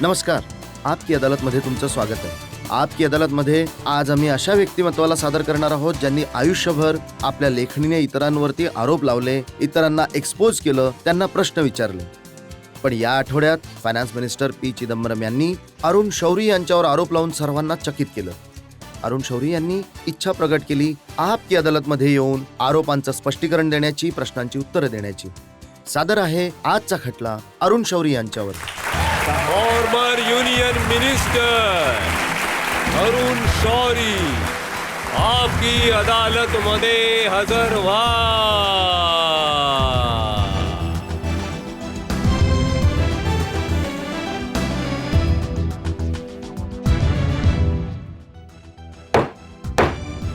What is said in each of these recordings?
नमस्कार. आपकी अदालतमध्ये तुमचं स्वागत आहे. आपकी अदालतमध्ये आज आम्ही अशा व्यक्तिमत्वाला सादर करणार आहोत ज्यांनी आयुष्यभर आपल्या लेखणीने इतरांवरती आरोप लावले, इतरांना एक्सपोज केलं, त्यांना प्रश्न विचारले. पण या आठवड्यात फायनान्स मिनिस्टर पी चिदंबरम यांनी अरुण शौरी यांच्यावर आरोप लावून सर्वांना चकित केलं. अरुण शौरी यांनी इच्छा प्रकट केली आपकी अदालतमध्ये येऊन आरोपांचं स्पष्टीकरण देण्याची, प्रश्नांची उत्तरं देण्याची. सादर आहे आजचा खटला अरुण शौरी यांच्यावर. Former union minister Arun Shourie Aap Ki Adalat मध्ये हजर व्हा.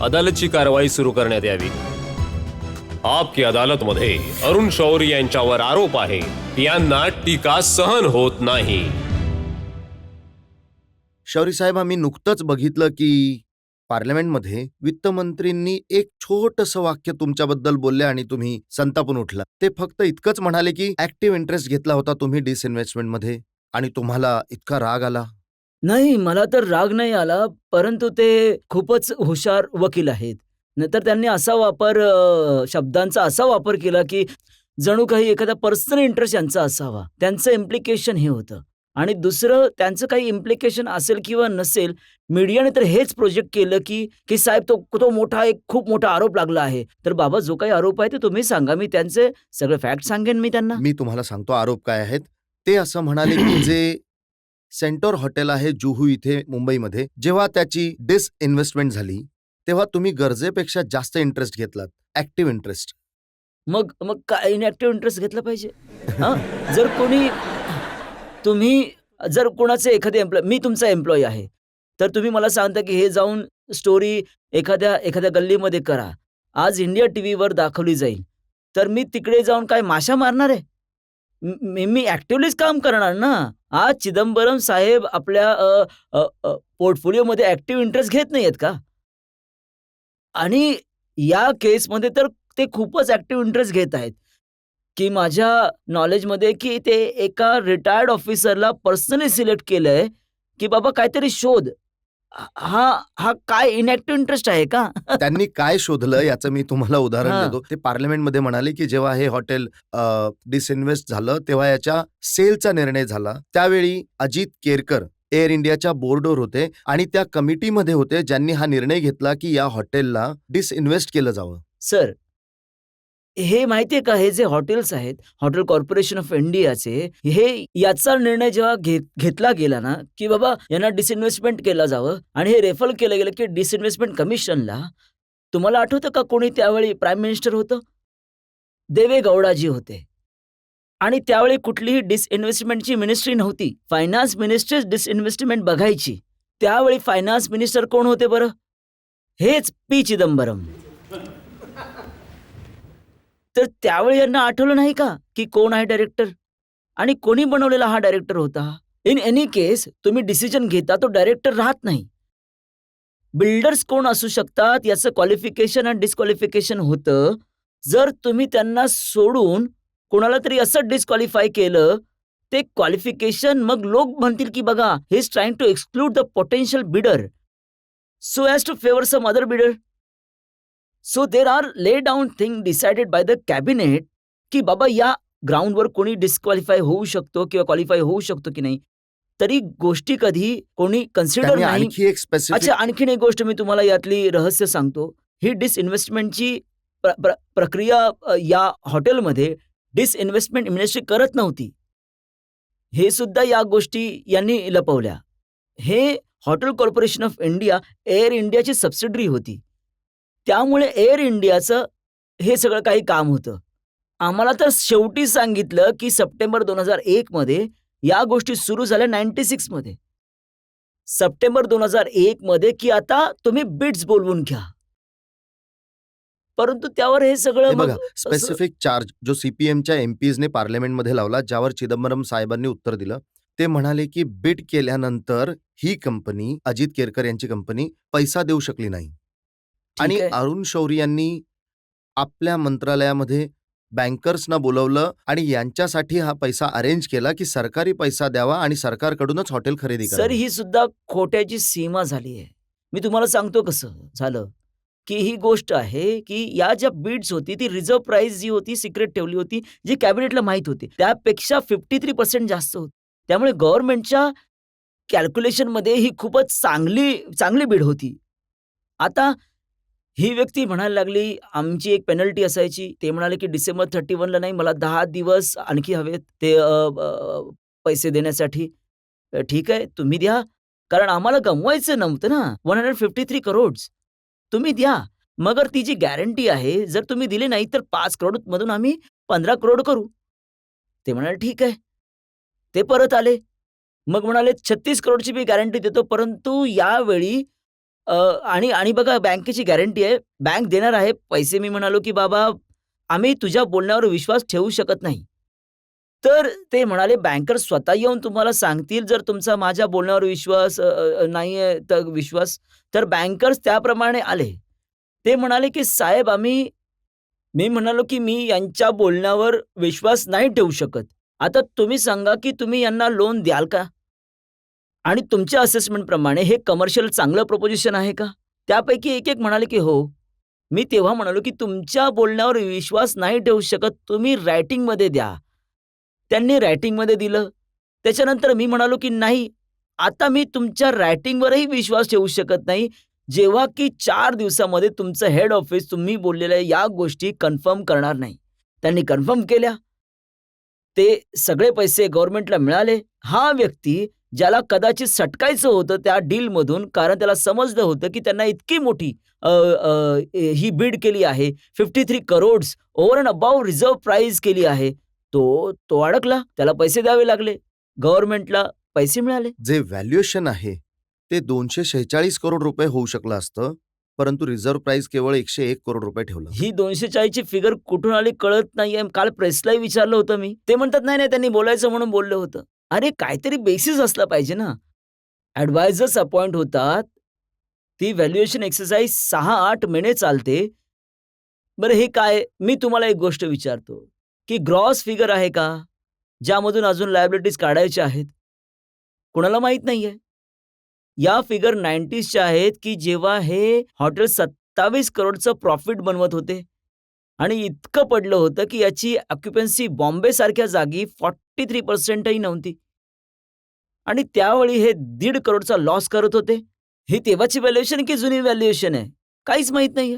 अदालतची कारवाई सुरू करण्यात यावी. आपकी अदालतमध्ये अरुण शौरी यांच्यावर आरोप आहे, यांना टीका सहन होत नाही. शौरी साहेब, आम्ही नुकतंच बघितलं की पार्लमेंटमध्ये वित्तमंत्रींनी एक छोटंसं वाक्य तुमच्याबद्दल बोलले आणि तुम्ही संतापून उठला. ते फक्त इतकंच म्हणाले की ऍक्टिव्ह इंटरेस्ट घेतला होता तुम्ही डिसइन्व्हेस्टमेंटमध्ये आणि तुम्हाला इतका राग आला. नाही, मला तर राग नाही आला, परंतु ते खूपच हुशार वकील आहेत. नंतर त्यांनी शब्दांचा असा वापर केला की जणू काही एखादा पर्सनल इंटरेस्ट यांचा असावा. त्यांचं इम्प्लिकेशन हे होतं. आणि दुसरं, त्यांचं काही इम्प्लिकेशन असेल किंवा नसेल, मीडियाने तर हेच प्रोजेक्ट केलं की साहेब तो मोठा एक खूप मोठा आरोप लागला आहे. तर बाबा, जो काही आरोप आहे ते तुम्ही सांगा, मी त्यांचे सगळे फॅक्ट सांगेन मी त्यांना. मी तुम्हाला सांगतो आरोप काय आहेत. ते असं म्हणाले की जे सेंटोर हॉटेल आहे जुहू इथे मुंबईमध्ये, जेव्हा त्याची डिसइन्व्हेस्टमेंट झाली तेव्हा तुम्ही गरजेपेक्षा जास्त इंटरेस्ट घेतलात, ऍक्टिव्ह इंटरेस्ट. मग काय इनॅक्टिव्ह इंटरेस्ट घेतला पाहिजे? हां, जर कोणाचे एखादे मी तुमचा एम्प्लॉई आहे, तर तुम्ही मला सांगता की हे जाऊन स्टोरी एखाद्या गल्लीमध्ये करा. आज इंडिया टीव्हीवर दाखवली जाईल. तर मी तिकडे जाऊन काय माशा मारणार आहे? मी ऍक्टिव्हलीच काम करणार ना. आज चिदंबरम साहेब आपल्या पोर्टफोलिओमध्ये ऍक्टिव्ह इंटरेस्ट घेत नाहीयेत का? आणि या केसमध्ये तर ते खूपच ऍक्टिव्ह इंटरेस्ट घेत आहेत, की माझ्या नॉलेजमध्ये की ते एका रिटायर्ड ऑफिसरला पर्सनली सिलेक्ट केलंय की बाबा काहीतरी शोध. हा काय इनॅक्टिव्ह इंटरेस्ट आहे का? त्यांनी काय शोधलं याचं मी तुम्हाला उदाहरण हां. देतो. ते पार्लमेंटमध्ये म्हणाले की जेव्हा हे हॉटेल डिसइन्व्हेस्ट झालं तेव्हा याच्या सेलचा निर्णय झाला. त्यावेळी अजित केरकर एअर इंडियाच्या बोर्डवर होते आणि त्या कमिटीमध्ये होते ज्यांनी हा निर्णय घेतला की या हॉटेलला डिसइन्व्हेस्ट केलं जावं. सर, हे माहितीये का, हे जे हॉटेल्स आहेत, हॉटेल कॉर्पोरेशन ऑफ इंडियाचे, हे याचा निर्णय जेव्हा घेतला गेला ना की बाबा यांना डिसइन्व्हेस्टमेंट केलं जावं आणि हे रेफर केलं गेलं की डिसइन्व्हेस्टमेंट कमिशनला. तुम्हाला आठवतं का कोणी त्यावेळी प्राईम मिनिस्टर होतं? देवे गौडाजी होते. आणि त्यावेळी कुठलीही डिसइन्व्हेस्टमेंटची मिनिस्ट्री नव्हती. फायनान्स मिनिस्ट्रीच डिसइन्व्हेस्टमेंट बघायची. त्यावेळी फायनान्स मिनिस्टर कोण होते बरं? हेच पी चिदंबरम. तर त्यावेळी यांना आठवलं नाही का की कोण आहे डायरेक्टर आणि कोणी बनवलेला हा डायरेक्टर होता? इन एनी केस, तुम्ही डिसिजन घेता तो डायरेक्टर राहत नाही. बिल्डर्स कोण असू शकतात याचं क्वालिफिकेशन आणि डिस्क्वालिफिकेशन होतं. जर तुम्ही त्यांना सोडून कोणाला तरी असं डिस्क्वालिफाय केलं, ते क्वालिफिकेशन मग लोक म्हणतील की बघा, he is trying to exclude the potential bidder so as to favour some other bidder. So there are lay down thing decided by the cabinet की बाबा या ग्राउंडवर कोणी डिस्क्वालिफाय होऊ शकतो किंवा क्वालिफाय होऊ शकतो की नाही. तरी गोष्टी कधी कोणी कन्सिडर त्यांनी नाही. आणखी एक स्पेसिफिक अच्छा, आणखीन एक गोष्ट मी तुम्हाला यातली रहस्य सांगतो. ही डिसइन्व्हेस्टमेंटची प्रक्रिया या हॉटेलमध्ये डिसइन्व्हेस्टमेंट मिनिस्ट्री करत नव्हती. हे सुद्धा या गोष्टी यांनी लपवल्या. हे hotel corporation of India air इंडियाची सबसिडरी होती. त्यामुळे एअर इंडियाचं हे सगळं काही काम होतं. आम्हाला तर शेवटी सांगितलं की सप्टेंबर 2001 मध्ये या गोष्टी सुरू झाल्या. 96 मध्ये सप्टेंबर 2001 मध्ये की आता तुम्ही बिड्स बोलवून घ्या. परंतु त्यावर हे सगळं बघा, मग स्पेसिफिक चार्ज जो सीपीएमच्या एमपीजने पार्लमेंटमध्ये लावला, ज्यावर चिदंबरम साहेबांनी उत्तर दिलं. ते म्हणाले की बिड केल्यानंतर ही कंपनी, अजित केरकर यांची कंपनी, पैसा देऊ शकली नाही. आणि आहे. अरुण शौरी यांनी आपल्या मंत्रालयामध्ये बँकर्सना बोलवलं आणि यांच्यासाठी हा पैसा अरेंज केला की सरकारी पैसा द्यावा आणि सरकारकडूनच हॉटेल खरेदी सर करावी. ही सुद्धा खोट्याची सीमा झाली आहे. मी तुम्हाला सांगतो कसं झालं, की ही गोष्ट आहे, की या ज्या बिड्स होती ती रिझर्व्ह प्राइस जी होती सिक्रेट ठेवली होती, जी कॅबिनेटला माहीत होती. त्यापेक्षा 53% जास्त होती. त्यामुळे गव्हर्नमेंटच्या कॅल्क्युलेशनमध्ये ही खूपच चांगली बीड होती. आता ही व्यक्ती म्हणायला लागली, आमची एक पेनल्टी असायची. ते म्हणाले, की डिसेंबर 31ला नाही, मला 10 दिवस आणखी हवेत ते पैसे देण्यासाठी. ठीक आहे, तुम्ही द्या. कारण आम्हाला गमवायचं नव्हतं ना, 153 करोड्स. तुम्ही द्या. मगर ती जी गॅरंटी आहे, जर तुम्ही दिली नाही, तर 5 करोड मधून आम्ही 15 करोड करू. ते म्हणाले, ठीक आहे. ते परत आले. मग म्हणाले, 36 करोडची मी गॅरंटी देतो, परंतु यावेळी आणि आणि बघा बँकेची गॅरंटी आहे. बँक देणार आहे पैसे. मी म्हणालो, की "बाबा, आम्ही तुझ्या बोलण्यावर विश्वास ठेवू शकत नाही." तर ते म्हणाले, "बँकर स्वतः येऊन तुम्हाला सांगतील, जर तुमचा माझ्या बोलण्यावर विश्वास नाहीये तर विश्वास." तर बँकर्स त्याप्रमाणे आले. ते म्हणाले, की "साहेब, मी म्हणालो, की "मी यांच्या बोलण्यावर विश्वास नाही ठेवू शकत. आता तुम्ही सांगा, की तुम्ही यांना लोन द्याल का?" आणि तुमच्या असेसमेंटप्रमाणे हे कमर्शियल चांगलं प्रोपोजिशन आहे का? त्यापैकी एक म्हणाले, की "हो." मी तेव्हा म्हणालो, की "तुमच्या बोलण्यावर विश्वास नाही ठेवू शकत. तुम्ही रायटिंगमध्ये द्या." त्यांनी रायटिंगमध्ये दिलं. त्याच्यानंतर मी म्हणालो, की "नाही, आता मी तुमच्या रायटिंगवरही विश्वास ठेवू शकत नाही, जेव्हा की 4 दिवसामध्ये तुमचं हेड ऑफिस तुम्ही बोललेल्या या गोष्टी कन्फर्म करणार नाही." त्यांनी कन्फर्म केल्या. ते सगळे पैसे गव्हर्नमेंटला मिळाले. हा व्यक्ती ज्याला कदाचित सटकायचं होतं त्या डीलमधून, कारण त्याला समजलं होतं, की त्यांना इतकी मोठी ही बीड केली आहे. 53 crores over and above reserve price केली आहे. तो अडकला. त्याला पैसे द्यावे लागले. गव्हर्नमेंटला पैसे मिळाले. जे व्हॅल्युएशन आहे ते 246 करोड रुपये होऊ शकलं असतं, परंतु रिझर्व्ह प्राइस केवळ 101 करोड रुपये ठेवलं. ही 240 ची फिगर कुठून आली कळत नाहीये. काल प्रेसलाही विचारलं होतं मी. ते म्हणतात, "नाही, त्यांनी बोलायचं म्हणून बोललं होतं." अरे काहीतरी बेसिस असला पाहिजे ना. ॲडवायझर्स अपॉइंट होतात. ती व्हॅल्युएशन एक्सरसाइज 6-8 महिने चालते. बरं हे काय? मी तुम्हाला एक गोष्ट विचारतो, की ग्रॉस फिगर आहे का? ज्यामधून अजून लायबिलिटीज काढायच्या आहेत? कुणाला माहीत नाहीये. या फिगर 90sच्या आहेत, की जेव्हा हे हॉटेल 27 करोडचं प्रॉफिट बनवत होते आणि इतकं पडलं होतं, की याची ऑक्युपन्सी बॉम्बेसारख्या जागी 43% ही नव्हती. आणि त्यावेळी हे 1.5 करोडचा लॉस करत होते. ही तेव्हाची व्हॅल्युएशन की जुनी व्हॅल्युएशन आहे? काहीच माहीत नाहीये.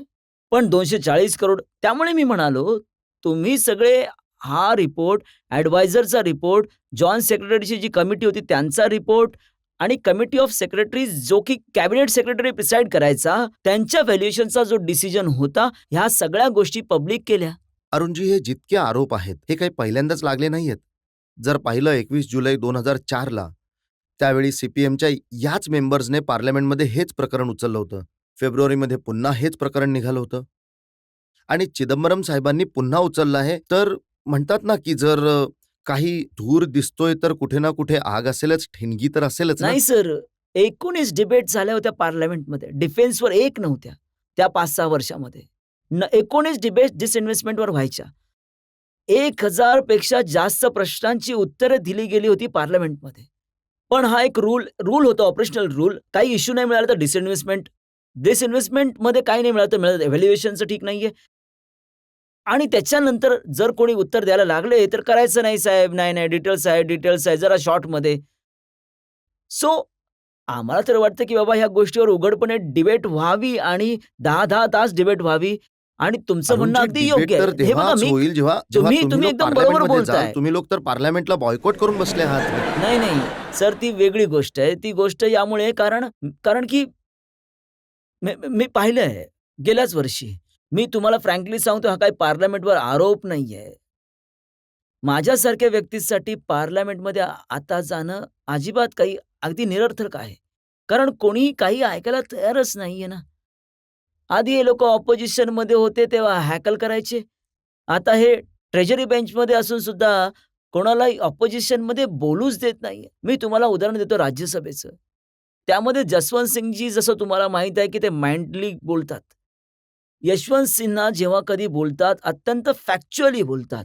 पण 240 करोड. त्यामुळे मी म्हणालो, तुम्ही सगळे हा रिपोर्ट, ॲडवायझरचा रिपोर्ट, जॉइंट सेक्रेटरीची जी कमिटी होती त्यांचा रिपोर्ट आणि कमिटी ऑफ सेक्रेटरीज जो की कॅबिनेट सेक्रेटरी प्रिसाईड करायचा, त्यांच्या व्हॅल्युएशनचा जो डिसिजन होता, ह्या सगळ्या गोष्टी पब्लिक केल्या. अरुणजी, हे जितके आरोप आहेत हे काही पहिल्यांदाच लागले नाहीयेत. जर पाहिलं 21 जुलै 2004ला त्यावेळी सीपीएमच्या याच मेंबर्सने पार्लमेंटमध्ये हेच प्रकरण उचललं होतं. फेब्रुवारीमध्ये पुन्हा हेच प्रकरण निघालं होतं आणि चिदंबरम साहेबांनी पुन्हा उचललं आहे. तर म्हणतात ना, की जर काही धूर दिसतोय तर कुठे ना कुठे आग असेलच, ठिणगी तर असेलच ना. नाही सर, 19 डिबेट झाल्या होत्या पार्लमेंटमध्ये. डिफेन्सवर एक नव्हत्या त्या 5-6 वर्षामध्ये. 19 डिबेट डिसइन्व्हेस्टमेंटवर व्हायच्या. 1000 पेक्षा जास्त प्रश्नांची उत्तरं दिली गेली होती पार्लमेंटमध्ये. पण हा एक रूल होता, ऑपरेशनल रूल. काही इश्यू नाही मिळाला तर डिसइन्व्हेस्टमेंटमध्ये काही नाही मिळालं तर मिळालं. व्हॅल्युएशनचं ठीक नाहीये. आणि त्याच्यानंतर जर कोणी उत्तर द्यायला लागले, तर करायचं नाही साहेब, नाही, डिटेल्स आहे, जरा शॉर्टमध्ये. सो आम्हाला तर वाटतं, की बाबा ह्या गोष्टीवर उघडपणे डिबेट व्हावी आणि 10-10 तास डिबेट व्हावी आणि तुमचं म्हणणं अरुणजी, अगदी डिबेट योग्य तर आहे. हे बघा तेव्हाच होईल जेव्हा जेव्हा तुम्ही तुम्ही लोक एकदम बरोबर पार्लमेंटमध्ये बोलताय. जाल. तुम्ही लोक तर पार्लमेंटला बॉयकॉट करून बसले आहात. नाही. सर ती वेगळी गोष्ट आहे. ती गोष्ट यामुळे कारण कारण की मी पाहिलंय गेल्याच वर्षी. मी तुम्हाला फ्रँकली सांगतो, हा काही पार्लमेंटवर आरोप नाहीये. माझ्यासारख्या व्यक्तीसाठी पार्लमेंटमध्ये आता जाणं अजिबात काही अगदी निरर्थक आहे. कारण कोणीही काही ऐकायला तयारच नाहीये ना. आधी हे लोकं ऑपोझिशनमध्ये होते तेव्हा हॅकल करायचे. आता हे ट्रेजरी बेंचमध्ये असून सुद्धा कोणालाही ऑपोझिशनमध्ये बोलूच देत नाहीये. मी तुम्हाला उदाहरण देतो राज्यसभेचं. त्यामध्ये जसवंत सिंगजी जसं तुम्हाला माहीत आहे, की ते माइंडली बोलतात. यशवंत सिन्हा जेव्हा कधी बोलतात अत्यंत फॅक्च्युअली बोलतात.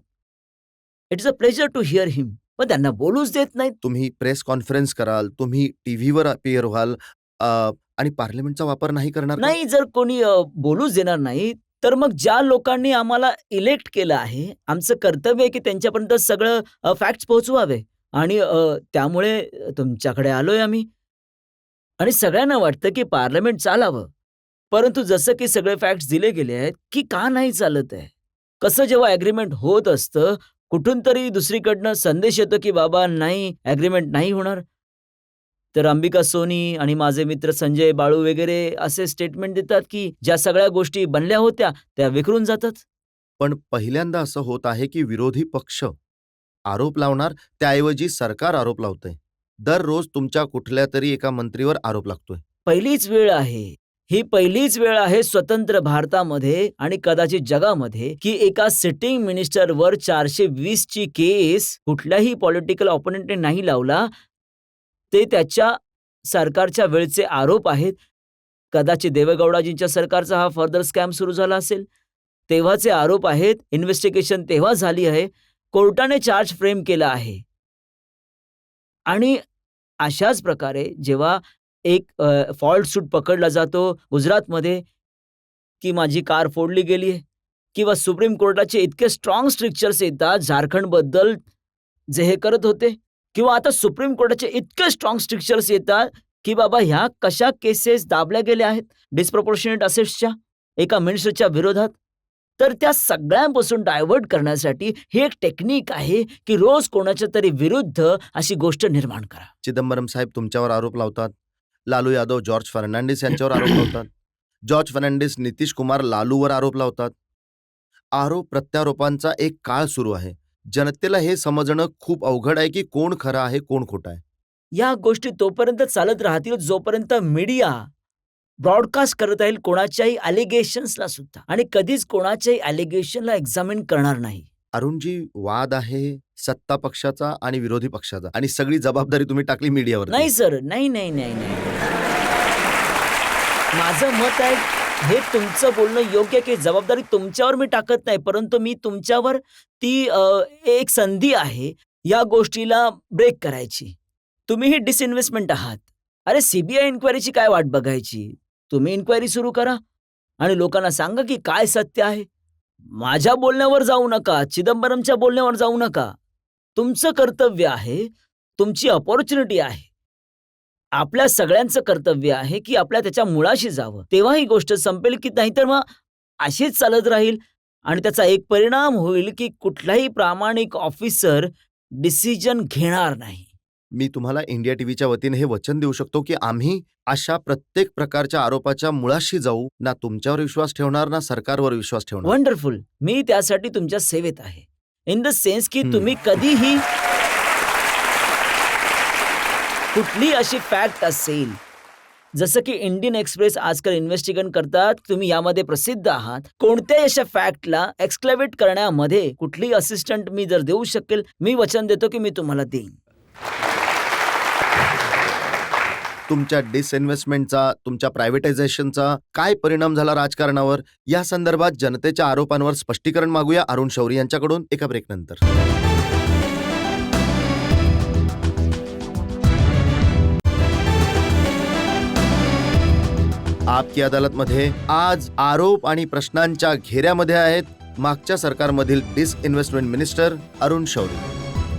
It's a pleasure to hear him. पण त्यांना बोलूच देत नाहीत. तुम्ही प्रेस कॉन्फरन्स कराल, तुम्ही टीव्हीवर अपिअर व्हाल आणि पार्लमेंटचा वापर नाही करणार का? नाही, जर कोणी बोलूच देणार नाही, तर मग ज्या लोकांनी आम्हाला इलेक्ट केलं आहे, आमचं कर्तव्य आहे की त्यांच्यापर्यंत सगळं फॅक्ट्स पोहोचवावे. आणि त्यामुळे तुमच्याकडे आलोय आम्ही. आणि सगळ्यांना वाटतं की पार्लमेंट चालावं. परंतु जसं की सगळे फॅक्ट्स दिले गेले आहेत, की का नाही चालत आहे? कसं जेव्हा ॲग्रीमेंट होत असतं, कुठून तरी दुसरीकडनं संदेश येतो की बाबा नाही, ॲग्रीमेंट नाही होणार. तर अंबिका सोनी आणि माझे मित्र संजय बाळू वगैरे असे स्टेटमेंट देतात की ज्या सगळ्या गोष्टी बनल्या होत्या त्या विखरून जातात. पण पहिल्यांदा असं होत आहे की विरोधी पक्ष आरोप लावणार, त्याऐवजी सरकार आरोप लावतंय. दररोज तुमच्या कुठल्या तरी एका मंत्रीवर आरोप लागतोय. पहिलीच वेळ आहे. ही पहिलीच वेळ आहे स्वतंत्र भारतामध्ये आणि कदाचित जगामध्ये की एका सिटिंग मिनिस्टरवर 420 ची केस कुठल्याही पॉलिटिकल ऑपोनेंटने नाही लावला. ते त्याच्या सरकारच्या वेळचे आरोप आहेत. कदाचित देवेगौडाजींच्या सरकारचा हा फर्दर स्कॅम सुरू झाला असेल. तेव्हाचे आरोप आहेत. इन्व्हेस्टिगेशन तेव्हा झाली आहे. कोर्टाने चार्ज फ्रेम केला आहे. आणि अशाच प्रकारे जेव्हा एक फॉल्ट सूट पकडला जातो गुजरातमध्ये की माझी कार फोडली गेली आहे, किंवा सुप्रीम कोर्टाचे इतके स्ट्रॉंग स्ट्रिक्चर्स येतात झारखंडबद्दल जे हे करत होते, किंवा आता सुप्रीम कोर्टाचे इतके स्ट्रॉंग स्ट्रिक्चर्स येतात की बाबा ह्या कशा केसेस दाबल्या गेल्या आहेत डिस्प्रपोर्शनेट असेट्सच्या एका मिनिस्टरच्या विरोधात. तर त्या सगळ्यांपासून डायव्हर्ट करण्यासाठी हे एक टेक्निक आहे की रोज कोणाच्या तरी विरुद्ध अशी गोष्ट निर्माण करा. चिदंबरम साहेब तुमच्यावर आरोप लावतात. लालू यादव जॉर्ज फर्नांडिस यांच्यावर आरोप लावतात. जॉर्ज फर्नांडिस नितीश कुमार लालूवर आरोप लावतात. आरोप प्रत्यारोपांचा एक काळ सुरू आहे. जनतेला हे समजणं खूप अवघड आहे की कोण खरं आहे, कोण खोटं आहे. या गोष्टी तोपर्यंत चालत राहतील जोपर्यंत मीडिया ब्रॉडकास्ट करत राहील कोणाच्याही अलिगेशन्सला सुद्धा, आणि कधीच कोणाच्याही अलिगेशनला एक्झामिन करणार नाही. अरुणजी, वाद आहे सत्ता पक्षाचा आणि विरोधी पक्षाचा, आणि सगळी जबाबदारी तुम्ही टाकली मीडियावर. नाही सर, नाही नाही नाही नाही. माझं मत आहे हे तुमचं बोलणं योग्य आहे की जबाबदारी तुमच्यावर मी टाकत नाही, परंतु मी तुमच्यावर ती एक संधी आहे या गोष्टीला ब्रेक करायची. तुम्ही ही डिसइन्व्हेस्टमेंट आहात. अरे सीबीआय इन्क्वायरीची काय वाट बघायची? तुम्ही इन्क्वायरी सुरू करा आणि लोकांना सांगा की काय सत्य आहे. माझ्या बोलण्यावर जाऊ नका, चिदंबरमच्या बोलण्यावर जाऊ नका. तुमचं कर्तव्य आहे, तुमची अपॉर्च्युनिटी आहे. आपल्या सगळ्यांचं कर्तव्य आहे की आपल्या त्याच्या मुळाशी जावं. तेव्हा ही गोष्ट संपेल, की नाहीतर मग अशीच चालत राहील आणि त्याचा एक परिणाम होईल की कुठलाही प्रामाणिक ऑफिसर डिसिजन घेणार नाही. मी तुम्हाला इंडिया टीव्हीच्या वतीने हे वचन देऊ शकतो की आम्ही अशा प्रत्येक प्रकारच्या आरोपाच्या मुळाशी जाऊ. ना तुमच्यावर विश्वास ठेवणार, ना सरकारवर विश्वास ठेवणार. वंडरफुल. मी त्यासाठी तुमच्या सेवेत आहे. इन द सेन्स की तुम्ही कधीही कुठली अशी फॅक्ट असेल, जसं की इंडियन एक्सप्रेस आजकाल इन्व्हेस्टिगेशन करतात, तुम्ही यामध्ये प्रसिद्ध आहात. कोणत्याही अशा फॅक्टला एक्सक्लेव्हेट करण्यामध्ये कुठली असिस्टंट मी जर देऊ शकेल, मी वचन देतो की मी तुम्हाला देईन. तुमच्या डिसइन्व्हेस्टमेंटचा, तुमच्या प्रायव्हेटायझेशनचा काय परिणाम झाला राजकारणावर, या संदर्भात जनतेच्या आरोपांवर स्पष्टीकरण मागूया अरुण शौरी यांच्याकडून एका ब्रेकनंतर. आपकी अदालतमध्ये आज आरोप आणि प्रश्नांच्या घेऱ्यामध्ये आहेत मागच्या सरकारमधील डिसइन्व्हेस्टमेंट मिनिस्टर अरुण शौरी.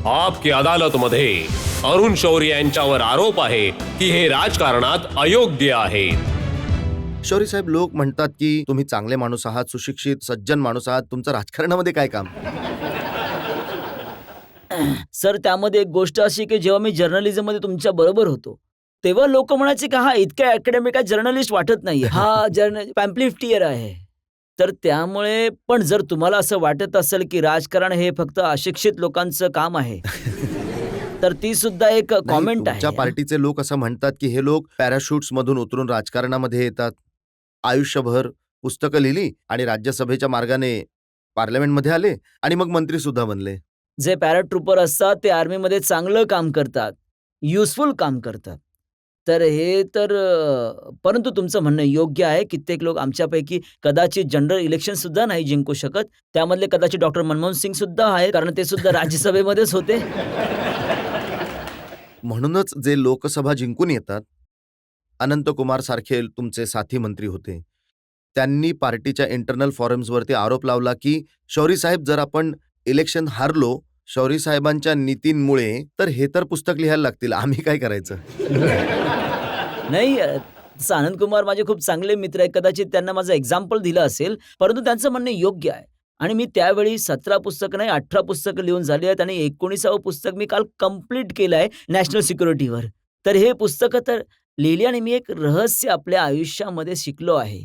आपकी अदालतमध्ये अरुण शौरी यांच्यावर आरोप आहे की हे राजकारणात अयोग्य आहेत. शौरी साहेब, लोक म्हणतात की तुम्ही चांगले माणूस आहात, सुशिक्षित सज्जन माणूस आहात, तुमचं राजकारणामध्ये काय काम? सर, त्यामध्ये एक गोष्ट अशी की जेव्हा मी जर्नलिझममध्ये तुमच्या बरोबर होतो तेव्हा लोक म्हणायचे की हा इतका अकॅडमिक जर्नलिस्ट वाटत नाहीये, हा पॅम्प्लिफ्टियर आहे. तर त्यामुळे पण जर तुम्हाला असं वाटत असेल की राजकारण हे फक्त अशिक्षित लोकांचं काम आहे तर ती सुद्धा एक कॉमेंट आहे. तुमच्या पार्टीचे लोक असं म्हणतात की हे लोक पॅराशूट्स मधून उतरून राजकारणामध्ये येतात, आयुष्यभर पुस्तकं लिहिली आणि राज्यसभेच्या मार्गाने पार्लमेंटमध्ये आले आणि मग मंत्री सुद्धा बनले. जे पॅराट्रूपर असतात ते आर्मीमध्ये चांगलं काम करतात, युजफुल काम करतात. तर हे तर परंतु तुमचं म्हणणं योग्य आहे. कित्येक लोक आमच्यापैकी कदाचित जनरल इलेक्शन सुद्धा नाही जिंकू शकत. त्यामधले कदाचित डॉक्टर मनमोहन सिंग सुद्धा आहेत, कारण ते सुद्धा राज्यसभेमध्येच होते. म्हणूनच जे लोकसभा जिंकून येतात, अनंतकुमार सारखे तुमचे साथी मंत्री होते, त्यांनी पार्टीच्या इंटरनल फॉरम्सवरती आरोप लावला की शौरी साहेब, जर आपण इलेक्शन हारलो शौरी साहेबांच्या नीतींमुळे, तर हे तर पुस्तक लिहायला लागतील, आम्ही काय करायचं? नाही, तसं आनंद कुमार माझे खूप चांगले मित्र आहेत. कदाचित त्यांना माझं एक्झाम्पल दिलं असेल, परंतु त्यांचं म्हणणं योग्य आहे. आणि मी त्यावेळी 17 पुस्तकं नाही 18 पुस्तकं लिहून झाली आहेत आणि 19वं पुस्तक मी काल कंप्लीट केलं आहे नॅशनल सिक्युरिटीवर. तर हे पुस्तकं तर लिहिली आणि मी एक रहस्य आपल्या आयुष्यामध्ये शिकलो आहे,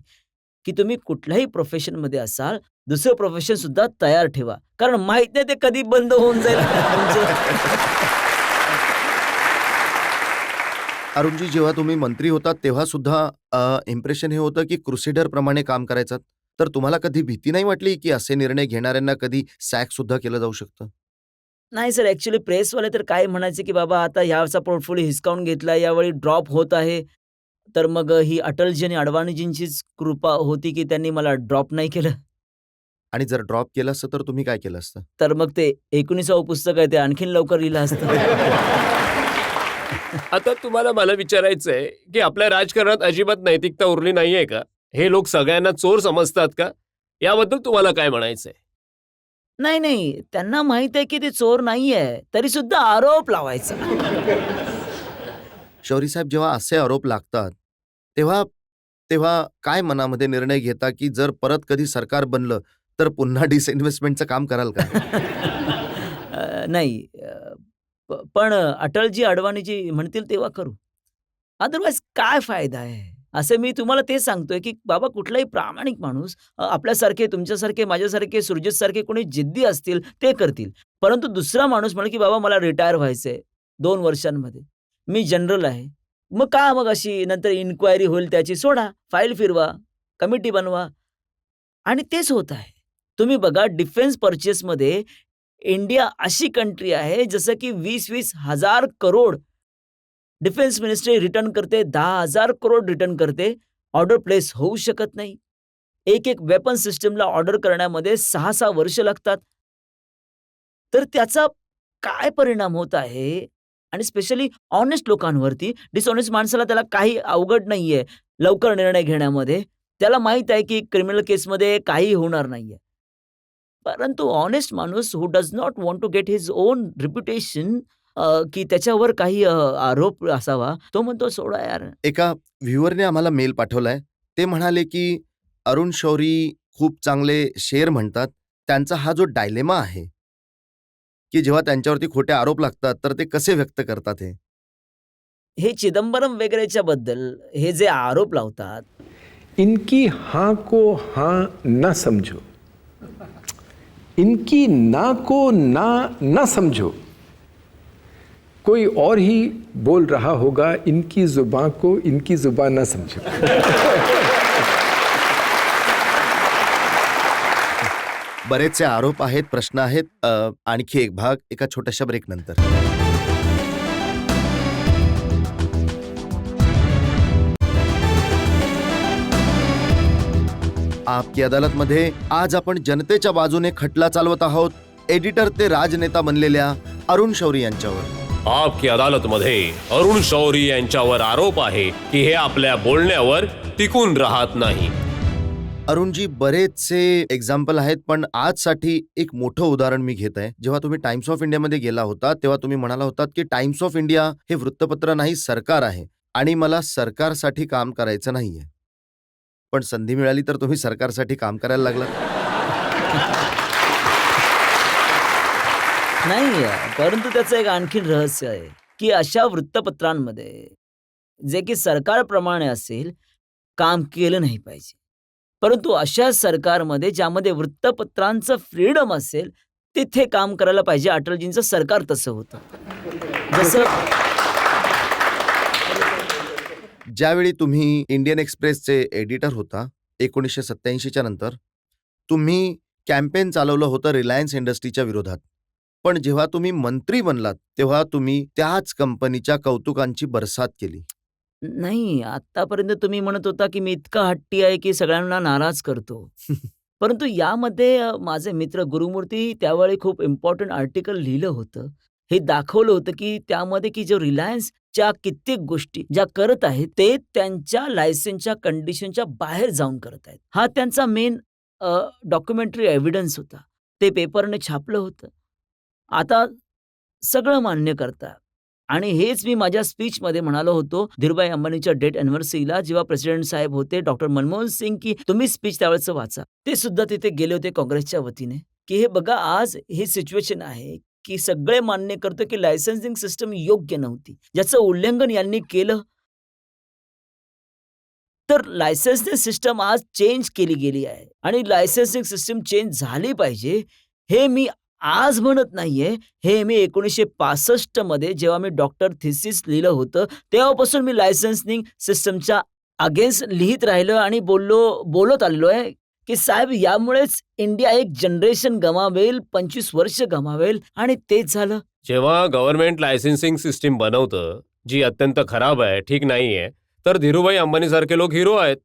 की तुम्ही कुठल्याही प्रोफेशनमध्ये असाल, दुसरं प्रोफेशन सुद्धा तयार ठेवा. कारण माहीत नाही ते कधी बंद होऊन जाईल तुमचं. अरुणजी, जेव्हा तुम्ही मंत्री होतात तेव्हा सुद्धा इम्प्रेशन हे होतं की क्रुसेडर प्रमाणे काम करायचं. तर तुम्हाला कधी भीती नाही वाटली की असे निर्णय घेणाऱ्यांना कधी सॅक सुद्धा केलं जाऊ शकतं? नाही सर, ॲक्चुअली प्रेसवाले तर काय म्हणायचे, की बाबा आता ह्याचा पोर्टफोलिओ हिसकावून घेतला, यावेळी ड्रॉप होत आहे. तर मग ही अटलजी आणि अडवाणीजींचीच कृपा होती, की त्यांनी मला ड्रॉप नाही केलं. आणि जर ड्रॉप केलं असतं तर तुम्ही काय केलं असतं? तर मग ते 19वं पुस्तक आहे ते आणखीन लवकर लिहिलं असतं. आता तुम्हाला मला विचारायचंय की आपल्या राजकारणात अजिबात नैतिकता उरली नाहीये का? हे लोक सगळ्यांना चोर समजतात का? याबद्दल तुम्हाला काय म्हणायचंय? नाही, नाही. त्यांना माहीत आहे, की ते चोर नाहीये. तरीसुद्धा आरोप लावायचा. शौरी साहेब, जेव्हा असे आरोप लागतात तेव्हा तेव्हा काय मनामध्ये निर्णय घेता की जर परत कधी सरकार बनलं तर पुन्हा डिसइन्व्हेस्टमेंटचं काम कराल का? नाही. पण अटलजी, अडवाणीजी म्हणतील तेव्हा करू. अदरवाईज काय फायदा आहे? असं मी तुम्हाला ते सांगतोय, की बाबा कुठलाही प्रामाणिक माणूस आपल्यासारखे, तुमच्यासारखे, माझ्यासारखे, सुरजितसारखे कोणी जिद्दी असतील ते करतील. परंतु दुसरा माणूस म्हणेल, की बाबा मला रिटायर व्हायचंय 2 वर्षांमध्ये. मी जनरल आहे. मग अशी नंतर इन्क्वायरी होईल त्याची, सोडा, फाईल फिरवा, कमिटी बनवा आणि तेच होत आहे. तुम्ही बघा डिफेन्स पर्चेसमध्ये इंडिया अशी कंट्री आहे जसं की 20-20 हजार करोड डिफेन्स मिनिस्ट्री रिटर्न करते, 10,000 करोड रिटर्न करते. ऑर्डर प्लेस होऊ शकत नाही. एक वेपन सिस्टमला ऑर्डर करण्यामध्ये 6-6 वर्ष लागतात. तर त्याचा काय परिणाम होत आहे? आणि स्पेशली हॉनेस्ट लोकांवरती. डिसऑनेस्ट माणसाला त्याला काही अवघड नाहीये लवकर निर्णय घेण्यामध्ये. त्याला माहीत आहे की क्रिमिनल केसमध्ये काही होणार नाहीये. परंतु हॉनेस्ट माणूस who does not want to get his own reputation, की त्याच्यावर काही आरोप असावा, तो म्हणतो सोडा यार. एका व्ह्युअरने आम्हाला मेल पाठवलाय. ते म्हणाले की अरुण शौरी खूप चांगले शेर म्हणतात. त्यांचा हा जो डायलेमा आहे की जेव्हा त्यांच्यावरती खोटे आरोप लागतात तर ते कसे व्यक्त करतात हे? हे चिदंबरम वगैरेच्या बद्दल हे जे आरोप लावतात, इनकी हाँ को हाँ न समझो, इनकी ना को ना न समझो. कोई और ही बोल रहा होगा, इनकी जुबान को इनकी जुबान ना समझो. बरेचसे आरोप आहेत, प्रश्न आहेत. आणखी एक भाग एका छोट्याशा ब्रेक नंतर. आपकी अदालतमध्ये आज आपण जनतेच्या बाजूने खटला चालवत आहोत एडिटर ते राजनेता बनलेल्या अरुण शौरी यांच्यावर. आपकी अदालतमध्ये अरुण शौरी यांच्यावर आरोप आहे की हे आपल्या बोलण्यावर टिकून राहत नाही. अरुणजी, बरेचसे एक्झाम्पल आहेत, पण आजसाठी एक मोठं उदाहरण मी घेत आहे. जेव्हा तुम्ही टाइम्स ऑफ इंडियामध्ये गेला होता तेव्हा तुम्ही म्हणाला होतात की टाइम्स ऑफ इंडिया हे वृत्तपत्र नाही, सरकार आहे आणि मला सरकारसाठी काम करायचं नाहीये. पण संधी मिळाली तर तुम्ही सरकारसाठी काम करायला लागलात. नाही, परंतु त्याचं एक आणखीन रहस्य आहे, की अशा वृत्तपत्रांमध्ये जे की सरकारप्रमाणे असेल, काम केलं नाही पाहिजे. परंतु अशा सरकारमध्ये ज्यामध्ये वृत्तपत्रांचं फ्रीडम असेल, तिथे काम करायला पाहिजे. अटलजींचं सरकार तसं होतं. जसं ज्यावेळी तुम्ही इंडियन एक्सप्रेसचे एडिटर होता 1987च्या नंतर, तुम्ही कॅम्पेन चालवलं होतं रिलायन्स इंडस्ट्रीच्या विरोधात. पण जेव्हा तुम्ही मंत्री बनलात तेव्हा तुम्ही त्याच कंपनीच्या कौतुकांची बरसात केली. नाही, आत्तापर्यंत तुम्ही म्हणत होता, की मी इतका हट्टी आहे, की सगळ्यांना नाराज करतो. परंतु यामध्ये माझे मित्र गुरुमूर्ती त्यावेळी खूप इम्पोर्टंट आर्टिकल लिहिलं होतं. हे दाखवलं होतं, की त्यामध्ये की जो रिलायन्सच्या कित्येक गोष्टी ज्या करत आहेत, ते त्यांच्या लायसन्सच्या कंडिशनच्या बाहेर जाऊन करत आहेत. हा त्यांचा मेन डॉक्युमेंटरी एव्हिडन्स होता. ते पेपरने छापलं होतं. आता सगळं मान्य करता आणि हेच मी माझ्या स्पीचमध्ये म्हणालो होतो, धीरूभाई अंबानीच्या डेथ अॅनिव्हर्सरीला जेव्हा प्रेसिडेंट साहेब होते, डॉक्टर मनमोहन सिंग, की तुम्ही स्पीच त्यावेळेचं वाचा. ते सुद्धा तिथे गेले होते काँग्रेसच्या वतीने, की हे बघा आज ही सिच्युएशन आहे, की सगळे मान्य करतो, की लायसन्सिंग सिस्टम योग्य नव्हती. ज्याचं उल्लंघन यांनी केलं, तर लायसन्सिंग सिस्टम आज चेंज केली गेली आहे आणि लायसन्सिंग सिस्टम चेंज झाली पाहिजे, हे मी आज म्हणत नाहीये. हे मी 1965 मध्ये जेव्हा मी डॉक्टर थिसिस लिहिलं होतं, तेव्हापासून मी लायसन्सिंग सिस्टमच्या अगेन्स्ट लिहीत राहिलो आणि बोलत आलेलो आहे, की साहेब यामुळेच इंडिया एक जनरेशन गमावेल, 25 वर्ष गमावेल आणि तेच झालं. जेव्हा गव्हर्नमेंट लायसेन्सिंग सिस्टीम बनवतं, जी अत्यंत खराब आहे, ठीक नाहीये, तर धीरूभाई अंबानी सारखे लोक हिरो आहेत.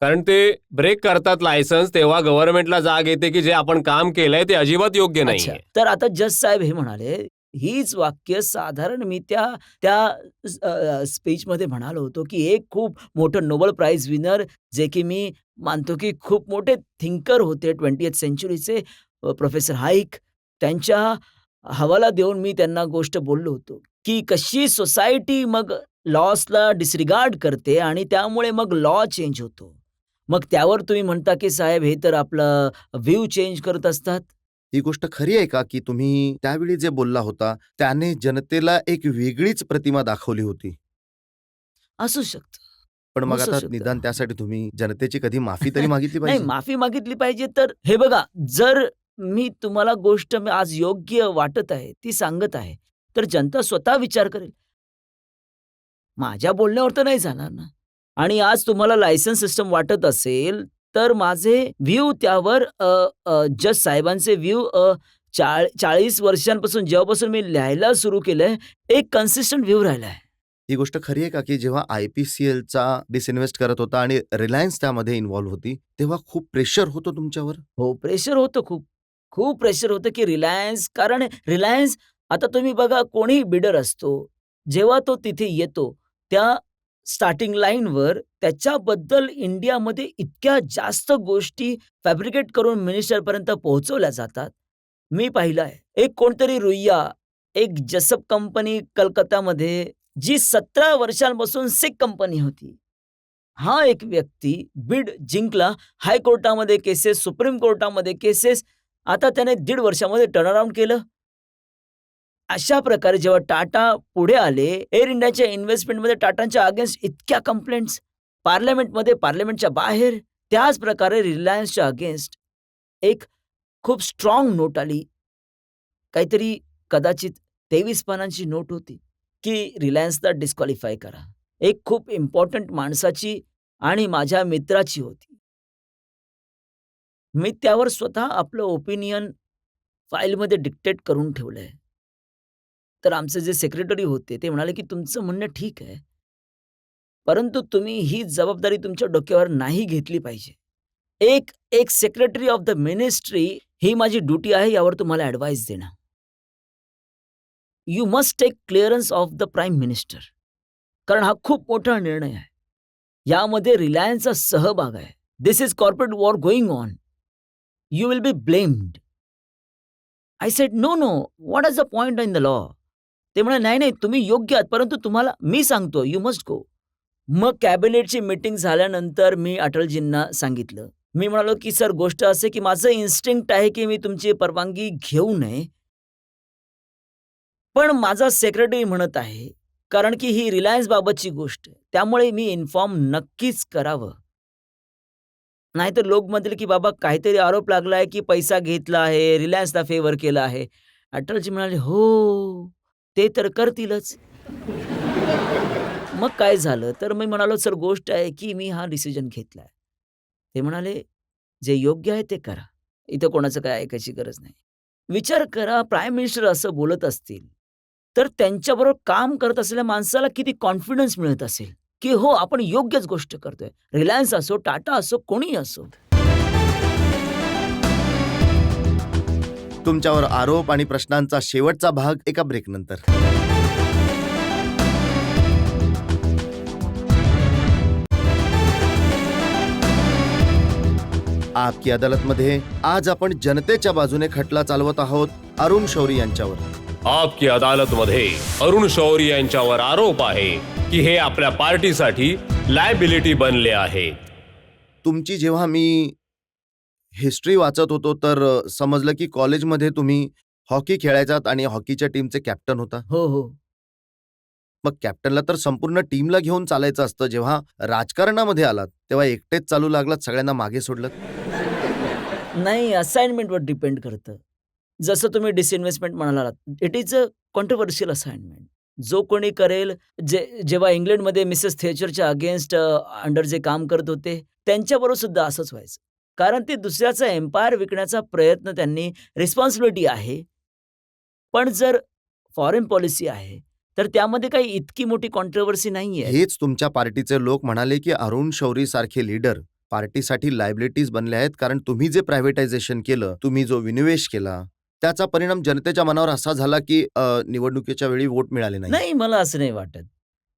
कारण ते ब्रेक करतात लायसन्स, तेव्हा गव्हर्नमेंटला जाग येते की जे आपण काम केलंय ते अजिबात योग्य अच्छा. नाहीये. तर आता जज साहेब हे म्हणाले, हीच वाक्य साधारण मी त्या त्या स्पीचमध्ये म्हणालो होतो, की एक खूप मोठं नोबेल प्राइज विनर, जे की मी मानतो, की खूप मोठे थिंकर होते 20th सेंचुरीचे प्रोफेसर हाईक. त्यांच्या हवाला देऊन मी त्यांना गोष्ट बोललो होतो, की कशी सोसायटी मग लॉसला डिसरिगार्ड करते आणि त्यामुळे मग लॉ चेंज होतो. मग त्यावर तुम्ही म्हणता, की साहेब हे तर आपलं व्ह्यू चेंज करत असतात. ही गोष्ट खरी आहे का, की तुम्ही त्यावेळी जे बोलला होता, त्याने जनतेला एक वेगळीच प्रतिमा दाखवली होती? असू शकतं. पण मग असू आता शकतं. निदान त्यासाठी तुम्ही जनतेची कधी माफी तरी मागितली नाही, पाहिजे? माफी मागितली पाहिजे. तर हे बघा, जर मी तुम्हाला गोष्ट मी आज योग्य वाटत आहे, ती सांगत आहे, तर जनता स्वतः विचार करेल. माझ्या बोलण्यावर तर नाही जाणार ना. आणि आज तुम्हाला लायसन्स सिस्टम वाटत असेल, तर माझे व्ह्यू त्यावर जज साहेबांचे व्ह्यू 40 वर्षांपासून जेव्हापासून मी लिहायला सुरू केलंय, एक कन्सिस्टंट व्ह्यू राहिला आहे. ही गोष्ट खरी आहे का, की जेव्हा IPCLचा डिसइन्व्हेस्ट करत होता आणि रिलायन्स त्यामध्ये इन्व्हॉल्व होती, तेव्हा खूप प्रेशर होतं तुमच्यावर? हो, प्रेशर होतं खूप. खूप प्रेशर होतं, की रिलायन्स, कारण रिलायन्स, आता तुम्ही बघा कोणीही बिडर असतो, जेव्हा तो तिथे येतो, त्या स्टार्टिंग लाईनवर त्याच्याबद्दल इंडियामध्ये इतक्या जास्त गोष्टी फॅब्रिकेट करून मिनिस्टरपर्यंत पोहोचवल्या जातात. मी पाहिलं आहे. एक कोणतरी रुईया, एक जसप कंपनी कलकत्तामध्ये, जी 17 वर्षांपासून सिख कंपनी होती. हा एक व्यक्ती बीड जिंकला. हायकोर्टामध्ये केसेस, सुप्रीम कोर्टामध्ये केसेस. आता त्याने 1.5 वर्षामध्ये टर्नअराउंड केलं. अशा प्रकारे जेव्हा टाटा पुढे आले, एअर इंडियाच्या इन्व्हेस्टमेंटमध्ये टाटांच्या अगेन्स्ट इतक्या कंप्लेंट्स, पार्लमेंटमध्ये, पार्लमेंटच्या बाहेर. त्याच प्रकारे रिलायन्सच्या अगेन्स्ट एक खूप स्ट्राँग नोट आली. काहीतरी कदाचित 23 पानांची नोट होती, की रिलायन्सला डिस्क्वालिफाय करा. एक खूप इम्पोर्टंट माणसाची आणि माझ्या मित्राची होती. मी त्यावर स्वतः आपलं ओपिनियन फाईलमध्ये डिक्टेट करून ठेवलंय. तर आमचे जे सेक्रेटरी होते ते म्हणाले, की तुमचं म्हणणं ठीक आहे. परंतु तुम्ही ही जबाबदारी तुमच्या डोक्यावर नाही घेतली पाहिजे. एक एक सेक्रेटरी ऑफ द मिनिस्ट्री, ही माझी ड्युटी आहे यावर तुम्हाला ॲडवाईस देणं. You must take clearance of the prime minister. कारण हा खूप मोठा निर्णय आहे. यामध्ये रिलायन्सचा सहभाग आहे. This is corporate war going on. You will be blamed. I said, "no, no. What is the point in the law?" ते म्हणाले, "नाही, नाही, तुम्ही योग्य आहात, परंतु तुम्हाला मी सांगतो, यू मस्ट गो." मग कॅबिनेटची मीटिंग झाल्यानंतर मी अटलजींना सांगितलं. मी म्हणालो, की "सर, गोष्ट अशी आहे, की माझं इन्स्टिंक्ट आहे, की मी तुमची परवानगी घेऊ नये. पण माझा सेक्रेटरी म्हणत आहे, कारण की ही रिलायन्स बाबतची गोष्ट आहे. त्यामुळे मी इन्फॉर्म नक्कीच करावं. नाहीतर लोक म्हणतील, की बाबा काहीतरी आरोप लागलाय, की पैसा घेतला आहे, रिलायन्सला फेवर केला आहे." अटलजी म्हणाले, "हो, ते तर करतीलच." मग काय झालं, तर मी म्हणालो, "सर, गोष्ट आहे, की मी हा डिसिजन घेतलाय." ते म्हणाले, "जे योग्य आहे ते करा. इथं कोणाचं काय ऐकायची गरज नाही." विचार करा, प्राईम मिनिस्टर असं बोलत असतील, तर त्यांच्याबरोबर काम करत असलेल्या माणसाला किती कॉन्फिडन्स मिळत असेल, की हो आपण योग्यच गोष्ट करतोय. रिलायन्स असो, टाटा असो, कोणीही असो. तुमच्यावर आरोप आणि प्रश्नांचा शेवटचा भाग एका ब्रेक नंतर. आपकी अदालतमध्ये आज आपण जनतेच्या बाजूने खटला चालवत आहोत अरुण शौरी यांच्यावर. आपकी अदालतमध्ये अरुण शौरी यांच्यावर आरोप आहे की हे आपल्या पार्टीसाठी लायबिलिटी बनले आहेत. तुमची जेव्हा मी हिस्ट्री वाचत होतो तर समजलं की कॉलेजमध्ये तुम्ही हॉकी खेळायचात आणि हॉकीच्या टीमचे कॅप्टन होता. हो हो. मग कॅप्टनला तर संपूर्ण टीमला घेऊन चालायचं असतं. जेव्हा राजकारणामध्ये आलात तेव्हा एकटेच चालू लागलात, सगळ्यांना मागे सोडलं. नाही, असाइनमेंटवर डिपेंड करतं. जसं तुम्ही डिसइन्व्हेस्टमेंट म्हणालात, इट इज अ कॉन्ट्रोव्हर्शियल असाइनमेंट. जो कोणी करेल, जेव्हा इंग्लंडमध्ये मिसेस थेचरच्या अगेन्स्ट अंडर जे काम करत होते, त्यांच्याबरोबर सुद्धा असंच व्हायचं. कारण ते दुसऱ्याचा एम्पायर विकण्याचा प्रयत्न त्यांनी रिस्पॉन्सिबिलिटी आहे. पण जर फॉरेन पॉलिसी आहे, तर त्यामध्ये काही इतकी मोठी कॉन्ट्रोव्हर्सी नाहीये. हेच तुमच्या पार्टीचे लोक म्हणाले की अरुण शौरी सारखे लीडर पार्टीसाठी लायबिलिटीज बनले आहेत, कारण तुम्ही जे प्रायव्हेटायझेशन केलं, तुम्ही जो विनिवेश केला, त्याचा परिणाम जनतेच्या मनावर असा झाला की निवडणुकीच्या वेळी वोट मिळाले नाही. नाही, मला असं नाही वाटत.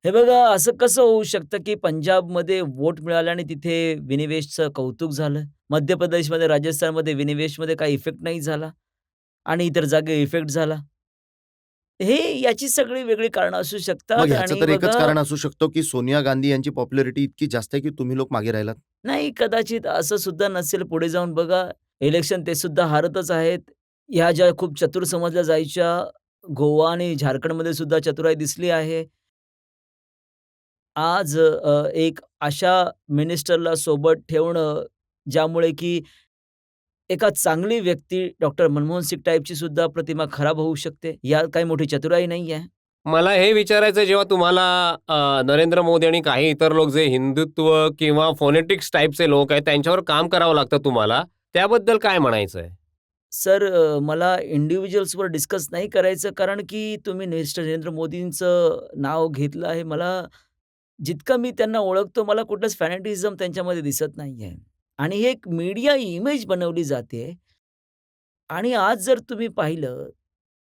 हे बघा, असं कसं होऊ शकतं की पंजाबमध्ये वोट मिळाले आणि तिथे विनिवेशचं कौतुक झालं. मध्य प्रदेशमध्ये, राजस्थानमध्ये विनिवेशमध्ये काही इफेक्ट नाही झाला आणि इतर जागी इफेक्ट झाला. हे याची सगळी वेगळी कारणं असू शकतात. मग ह्याचं आणि तर एकच बघा, कारण असू शकतो की सोनिया गांधी यांची पॉप्युलरिटी इतकी जास्त आहे की तुम्ही लोक मागे राहिलात. नाही, कदाचित असं सुद्धा नसेल. पुढे जाऊन बघा, इलेक्शन ते सुद्धा हारतच आहेत. ह्या ज्या खूप चतुर समजल्या जायच्या, गोवा आणि झारखंडमध्ये सुद्धा चतुराई दिसली आहे. आज एक अशा मिनिस्टरला सोबत ठेवणं, ज्यामुळे की एका चांगली व्यक्ती डॉक्टर मनमोहन सिंग टाईपची सुद्धा प्रतिमा खराब होऊ शकते. यात काही मोठी चतुराई नाही आहे. मला हे विचारायचं जेव्हा तुम्हाला नरेंद्र मोदी आणि काही इतर लोक जे हिंदुत्व किंवा फोनेटिक्स टाईपचे लोक आहेत त्यांच्यावर काम करावं लागतं तुम्हाला, त्याबद्दल काय म्हणायचं आहे? सर, मला इंडिव्हिज्युअल्सवर डिस्कस नाही करायचं, कारण की तुम्ही मिस्टर नरेंद्र मोदींचं नाव घेतलं आहे. जितकं मी त्यांना ओळखतो, मला कुठलंच फॅनेटिझम त्यांच्यामध्ये दिसत नाहीये. आणि ही एक मीडिया इमेज बनवली जाते. आणि आज जर तुम्ही पाहिलं,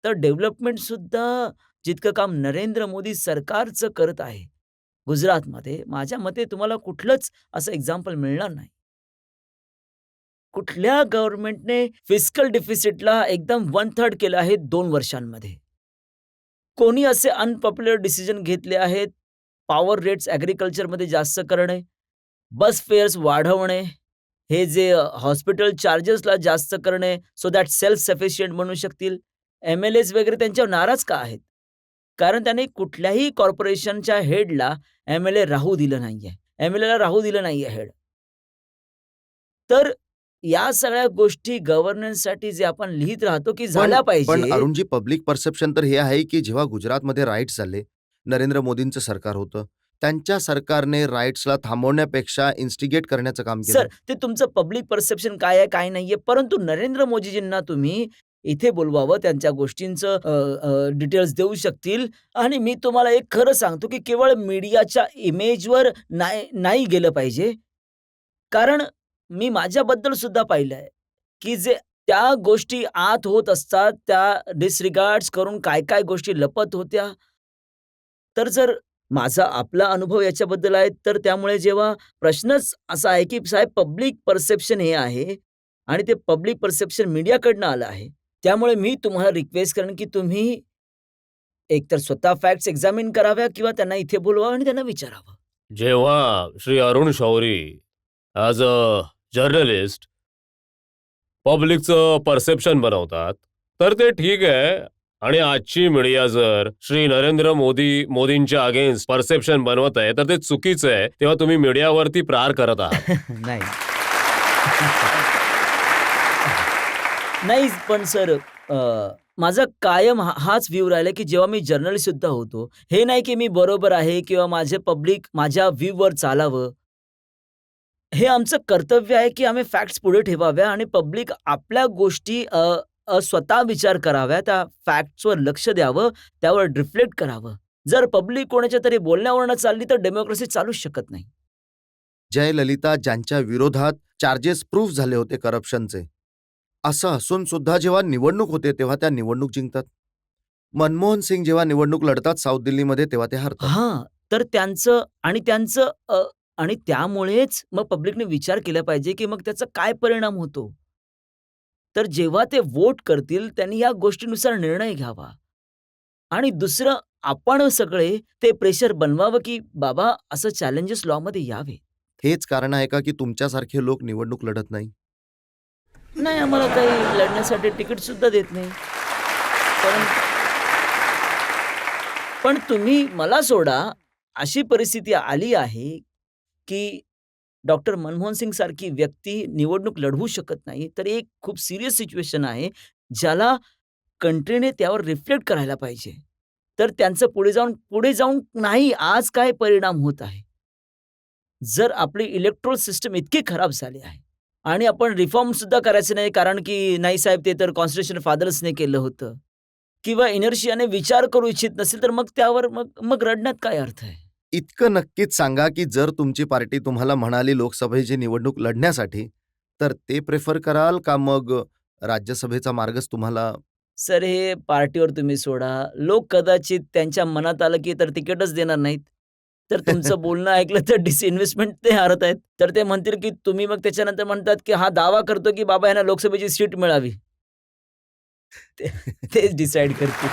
तर डेव्हलपमेंटसुद्धा जितकं काम नरेंद्र मोदी सरकारचं करत आहे गुजरातमध्ये, माझ्या मते तुम्हाला कुठलंच असं एक्झाम्पल मिळणार नाही. कुठल्या गव्हर्नमेंटने फिस्कल डिफिसिटला एकदम 1/3 केलं आहे 2 वर्षांमध्ये. कोणी असे अनपॉप्युलर डिसिजन घेतले आहेत, पॉवर रेट्स ॲग्रीकल्चरमध्ये जास्त करणे, बस फेअर्स वाढवणे, हे जे हॉस्पिटल चार्जेसला जास्त करणे, सो दॅट सेल्फ सफिशियंट बनू शकतील. एम-एल-एज वगैरे त्यांच्यावर नाराज का आहेत? कारण त्यांनी कुठल्याही कॉर्पोरेशनच्या हेडला एम-एल-ए राहू दिलं नाहीये. एम-एल-एला राहू दिलं नाहीये हेड. तर या सगळ्या गोष्टी गव्हर्नन्ससाठी जे आपण लिहित राहतो की झाल्या पण पाहिजे. अरुणजी, पब्लिक परसेप्शन तर हे आहे की जेव्हा गुजरातमध्ये राईट्स झाले, नरेंद्र मोदींचं सरकार होतं, त्यांच्या सरकारने राईट्सला थांबवण्यापेक्षा इन्स्टिगेट करण्याचं काम केलं. सर, ते तुमचं पब्लिक परसेप्शन काय आहे, काय नाहीये. परंतु नरेंद्र मोदीजींना तुम्ही इथे बोलवावं, त्यांच्या गोष्टींचं डिटेल्स देऊ शकतील. आणि मी तुम्हाला एक खरं सांगतो की केवळ मीडियाच्या इमेजवर नाही गेलं पाहिजे. कारण मी माझ्याबद्दल सुद्धा पाहिलंय की जे त्या गोष्टी आत होत असतात, त्या डिसरिगार्ड्स करून काय गोष्टी लपत होत्या. तर जर माझा आपला अनुभव याच्याबद्दल आहे, तर त्यामुळे जेव्हा प्रश्नच असा आहे की साहेब, पब्लिक परसेप्शन हे आहे आणि ते पब्लिक परसेप्शन मीडियाकडनं आलं आहे. त्यामुळे मी तुम्हाला रिक्वेस्ट करेन की तुम्ही एकतर स्वतः फॅक्ट्स एक्झामिन कराव्या किंवा त्यांना इथे बोलवावं आणि त्यांना विचारावं. जेव्हा Shri Arun Shourie as a journalist पब्लिकचं परसेप्शन बनवतात, तर ते ठीक आहे. आणि आजची मीडिया जर श्री नरेंद्र मोदींच्या अगेन्स्ट परसेप्शन बनवत आहे, तर ते चुकीचं आहे. तेव्हा तुम्ही मीडियावरती प्रहार करत आहात. नाही. नाही, पण सर, माझा कायम हाच व्ह्यू राहिला की जेव्हा मी जर्नलिस्ट सुद्धा होतो, हे नाही की मी बरोबर आहे किंवा माझे पब्लिक माझ्या व्ह्यूवर चालावं. हे आमचं कर्तव्य आहे की आम्ही फॅक्ट्स पुढे ठेवाव्या आणि पब्लिक आपल्या गोष्टी स्वतः विचार कराव्या, त्या फॅक्ट्सवर लक्ष द्यावं, त्यावर रिफ्लेक्ट करावं. जर पब्लिक कोणाच्या तरी बोलण्यावरनं चालली तर डेमोक्रेसी चालूच शकत नाही. जयललिता ज्यांच्या विरोधात चार्जेस प्रूफ झाले होते करप्शनचे, असं असून सुद्धा जेव्हा निवडणूक होते तेव्हा त्या निवडणूक जिंकतात. मनमोहन सिंग जेव्हा निवडणूक लढतात साऊथ दिल्लीमध्ये तेव्हा ते हारतात. हां, तर आणि त्यामुळेच मग पब्लिकने विचार केला पाहिजे, की मग त्याचा काय परिणाम होतो. तर जेव्हा ते वोट करतील त्यांनी या गोष्टीनुसार निर्णय घ्यावा. आणि दुसरं, आपण सगळे ते प्रेशर बनवावं, की बाबा असं चॅलेंजेस लॉमध्ये यावे. हेच कारण आहे का की तुमच्यासारखे लोक निवडणूक लढत नाही? नाही, आम्हाला काही लढण्यासाठी तिकीट सुद्धा देत नाही. पण तुम्ही मला सोडा, अशी परिस्थिती आली आहे, की डॉक्टर मनमोहन सिंग सारखी व्यक्ती निवडणूक लढवू शकत नाही. तर एक खूप सीरियस सिच्युएशन आहे, ज्याला कंट्रीने त्यावर रिफ्लेक्ट करायला पाहिजे. तर त्यांचं पुढे जाऊन नाही आज काय परिणाम होत आहे. जर आपली इलेक्ट्रोल सिस्टम इतकी खराब झाली आहे आणि आपण रिफॉर्म सुद्धा करायचे नाही, कारण की नाही साहेब ते तर कॉन्स्टिट्यूशन फादर्सने केलं होतं, किंवा इनर्शियाने विचार करू इच्छित नसेल तर मग त्यावर मग रडण्यात काय अर्थ आहे. इतकं नक्कीच सांगा की जर तुमची पार्टी तुम्हाला म्हणाली लोकसभेची निवडणूक लढण्यासाठी, तर ते प्रेफर कराल का मग राज्यसभेचा मार्गच तुम्हाला? सर, हे पार्टीवर तुम्ही सोडा. लोक कदाचित त्यांच्या मनात आलं की तर तिकीटच देणार नाहीत. तर तुमचं बोलणं ऐकलं तर डिसइन्व्हेस्टमेंट ते हारत आहेत. तर ते म्हणतील की तुम्ही मग त्याच्यानंतर म्हणतात की हा दावा करतो की बाबा यांना लोकसभेची सीट मिळावी. तेच डिसाईड करतील.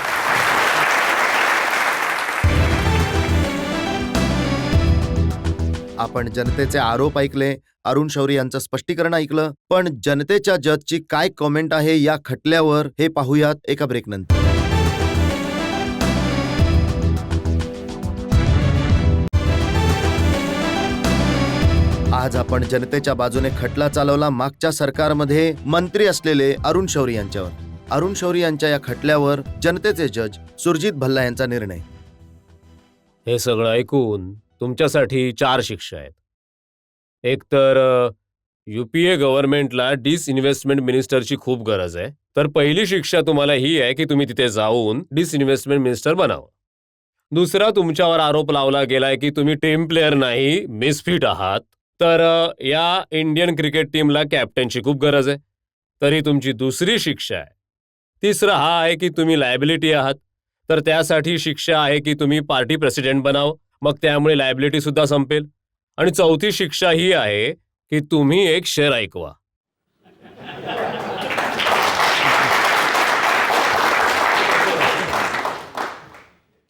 आपण जनतेचे आरोप ऐकले, अरुण शौरी यांचं स्पष्टीकरण ऐकलं, पण जनतेच्या जजची काय कमेंट आहे या खटल्यावर हे पाहूयात एका ब्रेक नंतर. आज आपण जनतेच्या बाजूने खटला चालवला मागच्या सरकारमध्ये मंत्री असलेले अरुण शौरी यांच्यावर. अरुण शौरी यांच्या या खटल्यावर जनतेचे जज सुरजित भल्ला यांचा निर्णय. हे सगळं ऐकून तुमच्यासाठी 4 शिक्षा आहेत. एक तर UPA गव्हर्नमेंटला डिसइन्व्हेस्टमेंट मिनिस्टरची खूप गरज आहे. तर पहिली शिक्षा तुम्हाला ही आहे की तुम्ही तिथे जाऊन डिसइन्व्हेस्टमेंट मिनिस्टर बनावं. दुसरा, तुमच्यावर आरोप लावला गेलाय की तुम्ही टीम प्लेअर नाही, मिसफिट आहात. तर या इंडियन क्रिकेट टीमला कॅप्टनची खूप गरज आहे. तरी तुमची दुसरी शिक्षा आहे. तिसरा हा आहे की तुम्ही लायबिलिटी आहात. तर त्यासाठी शिक्षा आहे की तुम्ही पार्टी प्रेसिडेंट बनावं. मग त्यामुळे लायबिलिटी सुद्धा संपेल. आणि चौथी शिक्षा ही आहे की तुम्ही एक शेर ऐकवा.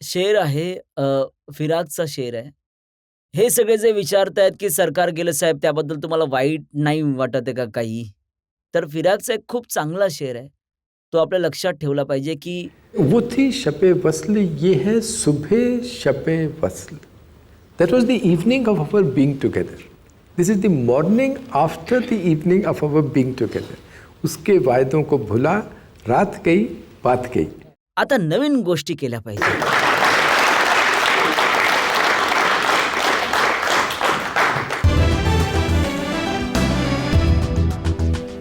शेर आहे, फिराजचा शेर आहे. हे सगळे जे विचारतायत की सरकार गेलं साहेब त्याबद्दल तुम्हाला वाईट नाही वाटत आहे का काही? तर फिराजचा एक खूप चांगला शेर आहे. तो आपल्या लक्षात ठेवला पाहिजे की वो थी शपे वस्ल, ये है सुबह शपे वस्ल. That was the evening of our being together. This is the morning after the evening of our being together. उसके वायदों को भुला, रात गई, बात गई. आता नवीन गोष्टी केल्या पाहिजे.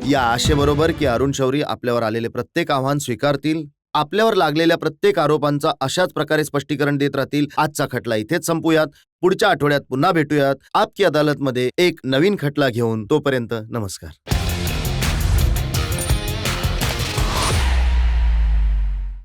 या आशेबरोबर की अरुण शौरी आपल्यावर आलेले प्रत्येक आव्हान स्वीकारतील, आपल्यावर लागलेल्या प्रत्येक आरोपांचा अशाच प्रकारे स्पष्टीकरण देत राहतील. आजचा खटला इथेच संपूयात. पुढच्या आठवड्यात पुन्हा भेटूयात आपकी अदालतमध्ये एक नवीन खटला घेऊन. तोपर्यंत नमस्कार.